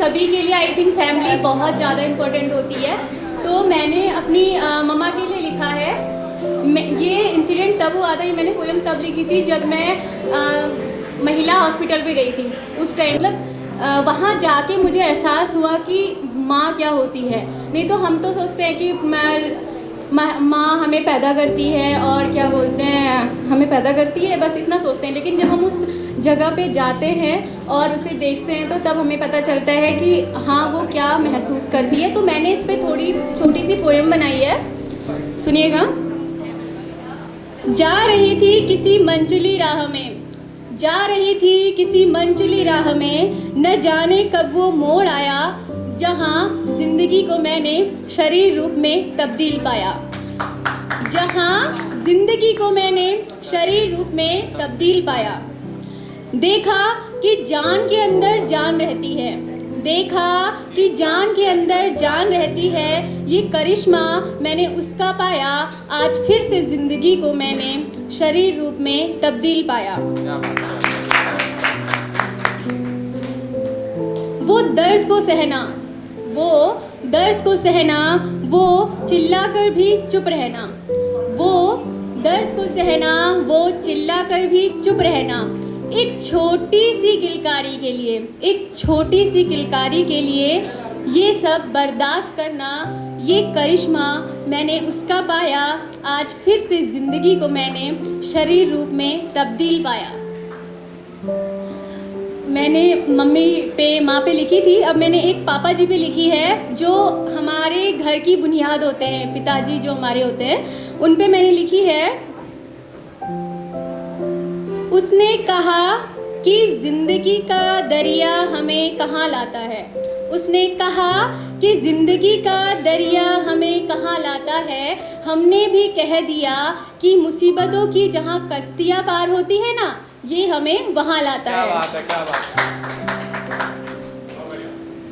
सभी के लिए आई थिंक फैमिली बहुत ज़्यादा इम्पोर्टेंट होती है। तो मैंने अपनी मम्मा के लिए लिखा है। ये इंसिडेंट तब हुआ था, ये मैंने पोएम तब लिखी थी जब मैं महिला हॉस्पिटल पे गई थी। उस टाइम मतलब वहाँ जाके मुझे एहसास हुआ कि माँ क्या होती है। नहीं तो हम तो सोचते हैं कि माँ हमें पैदा करती है और क्या बोलते हैं, हमें पैदा करती है, बस इतना सोचते हैं। लेकिन जब हम उस जगह पे जाते हैं और उसे देखते हैं तो तब हमें पता चलता है कि हाँ वो क्या महसूस करती है। तो मैंने इस पर थोड़ी छोटी सी पोएम बनाई है, सुनिएगा। जा रही थी किसी मंचली राह में, जा रही थी किसी मंचली राह में, न जाने कब वो मोड़ आया जहाँ ज़िंदगी को मैंने शरीर रूप में तब्दील पाया। जहाँ ज़िंदगी को मैंने शरीर रूप में तब्दील पाया। देखा कि जान के अंदर जान रहती है, देखा कि जान के अंदर जान रहती है। ये करिश्मा मैंने उसका पाया, आज फिर से ज़िंदगी को मैंने शरीर रूप में तब्दील पाया। वो दर्द को सहना, वो दर्द को सहना, वो चिल्लाकर भी चुप रहना। वो दर्द को सहना, वो चिल्लाकर भी चुप रहना। एक छोटी सी किलकारी के लिए, एक छोटी सी किलकारी के लिए ये सब बर्दाश्त करना। ये करिश्मा मैंने उसका पाया, आज फिर से ज़िंदगी को मैंने शरीर रूप में तब्दील पाया। मैंने मम्मी पे, माँ पे लिखी थी, अब मैंने एक पापा जी पे लिखी है जो हमारे घर की बुनियाद होते हैं, पिताजी जो हमारे होते हैं, उन पे मैंने लिखी है। उसने कहा कि ज़िंदगी का दरिया हमें कहाँ लाता है। उसने कहा कि ज़िंदगी का दरिया हमें कहाँ लाता है। हमने भी कह दिया कि मुसीबतों की जहाँ कश्तियाँ पार होती है ना, ये हमें वहाँ लाता है। क्या बात है, क्या बात है।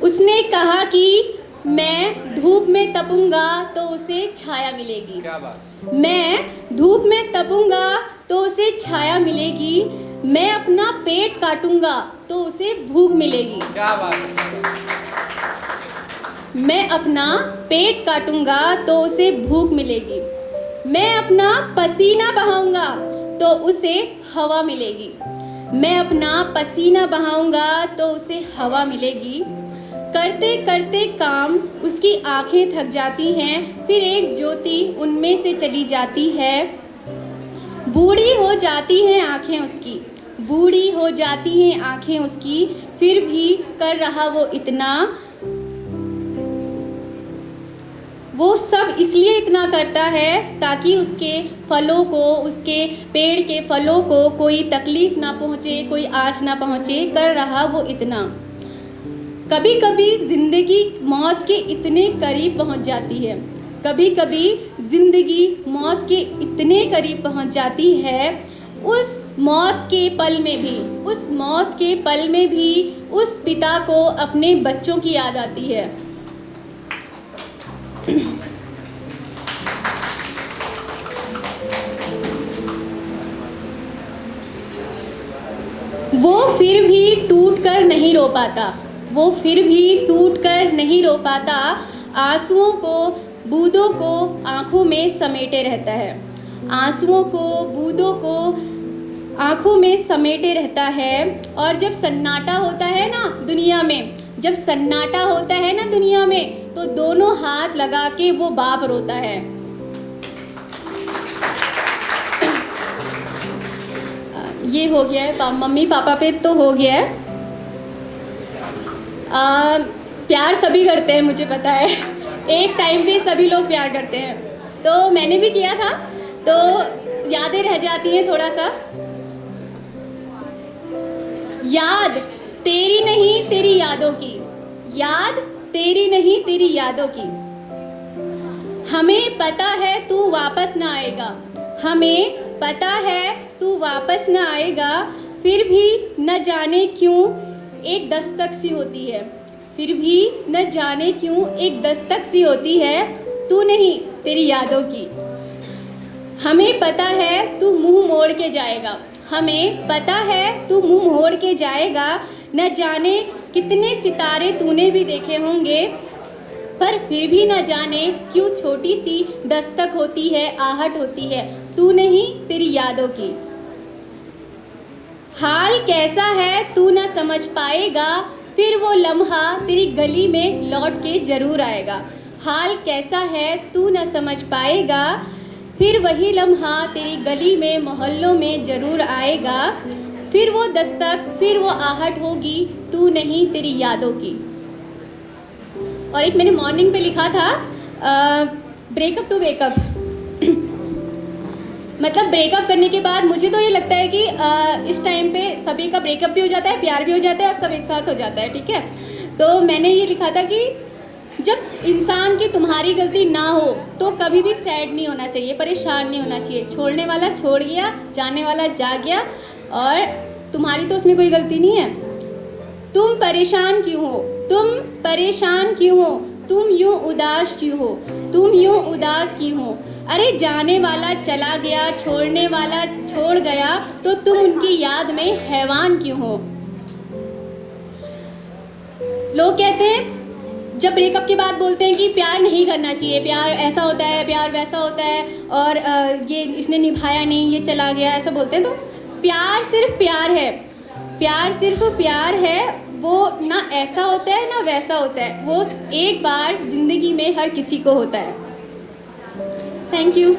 उसने कहा कि मैं धूप में तपूंगा तो उसे छाया मिलेगी। क्या बात। मैं धूप में तपूंगा तो उसे छाया मिलेगी। मैं अपना पेट काटूंगा तो उसे भूख मिलेगी। क्या बात है। मैं अपना पेट काटूंगा तो उसे भूख मिलेगी। मैं अपना पसीना बहाऊंगा तो उसे हवा मिलेगी। मैं अपना पसीना बहाऊंगा तो उसे हवा मिलेगी। करते करते काम उसकी आंखें थक जाती हैं, फिर एक ज्योति उनमें से चली जाती है। बूढ़ी हो जाती हैं आंखें उसकी, बूढ़ी हो जाती हैं आंखें उसकी, फिर भी कर रहा वो इतना। वो सब इसलिए इतना करता है ताकि उसके फलों को, उसके पेड़ के फलों को कोई तकलीफ़ ना पहुँचे, कोई आँच ना पहुँचे। कर रहा वो इतना। कभी कभी ज़िंदगी मौत के इतने करीब पहुँच जाती है, कभी कभी ज़िंदगी मौत के इतने करीब पहुँच जाती है। उस मौत के पल में भी, उस मौत के पल में भी उस पिता को अपने बच्चों की याद आती है। वो फिर भी टूट कर नहीं रो पाता, वो फिर भी टूट कर नहीं रो पाता। आंसुओं को, बूंदों को आँखों में समेटे रहता है। आंसुओं को, बूंदों को आँखों में समेटे रहता है। और जब सन्नाटा होता है ना दुनिया में, जब सन्नाटा होता है ना दुनिया में, तो दोनों हाथ लगा के वो बाप रोता है। ये हो गया है मम्मी पापा पे तो हो गया है। प्यार सभी करते हैं, मुझे पता है। एक टाइम पे सभी लोग प्यार करते हैं, तो मैंने भी किया था, तो यादें रह जाती हैं थोड़ा सा। याद तेरी नहीं तेरी यादों की, याद तेरी नहीं तेरी यादों की। हमें पता है तू वापस ना आएगा, हमें पता है तू वापस ना आएगा। फिर भी न जाने क्यों एक दस्तक सी होती है, फिर भी न जाने क्यों एक दस्तक सी होती है। तू नहीं तेरी यादों की। हमें पता है तू मुंह मोड़ के जाएगा, हमें पता है तू मुंह मोड़ के जाएगा। न जाने कितने सितारे तूने भी देखे होंगे, पर फिर भी न जाने क्यों छोटी सी दस्तक होती है, आहट होती है, तू नहीं तेरी यादों की। हाल कैसा है तू न समझ पाएगा, फिर वो लम्हा तेरी गली में लौट के ज़रूर आएगा। हाल कैसा है तू न समझ पाएगा, फिर वही लम्हा तेरी गली में मोहल्लों में ज़रूर आएगा। फिर वो दस्तक, फिर वो आहट होगी, तू नहीं तेरी यादों की। और एक मैंने मॉर्निंग पे लिखा था, ब्रेकअप टू वेकअप। मतलब ब्रेकअप करने के बाद मुझे तो ये लगता है कि इस टाइम पे सभी का ब्रेकअप भी हो जाता है, प्यार भी हो जाता है और सब एक साथ हो जाता है, ठीक है। तो मैंने ये लिखा था कि जब इंसान की तुम्हारी गलती ना हो तो कभी भी सैड नहीं होना चाहिए, परेशान नहीं होना चाहिए। छोड़ने वाला छोड़ गया, जाने वाला जा गया, और तुम्हारी तो उसमें कोई गलती नहीं है। तुम परेशान क्यों हो, तुम परेशान क्यों हो, तुम यूं उदास क्यों हो, तुम यूं उदास क्यों हो। अरे जाने वाला चला गया, छोड़ने वाला छोड़ गया, तो तुम उनकी याद में हैवान क्यों हो। लोग कहते हैं, जब ब्रेकअप के बाद बोलते हैं कि प्यार नहीं करना चाहिए, प्यार ऐसा होता है, प्यार वैसा होता है, और ये इसने निभाया नहीं, ये चला गया, ऐसा बोलते हैं। तो प्यार सिर्फ प्यार है, प्यार सिर्फ प्यार है। वो ना ऐसा होता है ना वैसा होता है, वो एक बार ज़िंदगी में हर किसी को होता है। Thank you.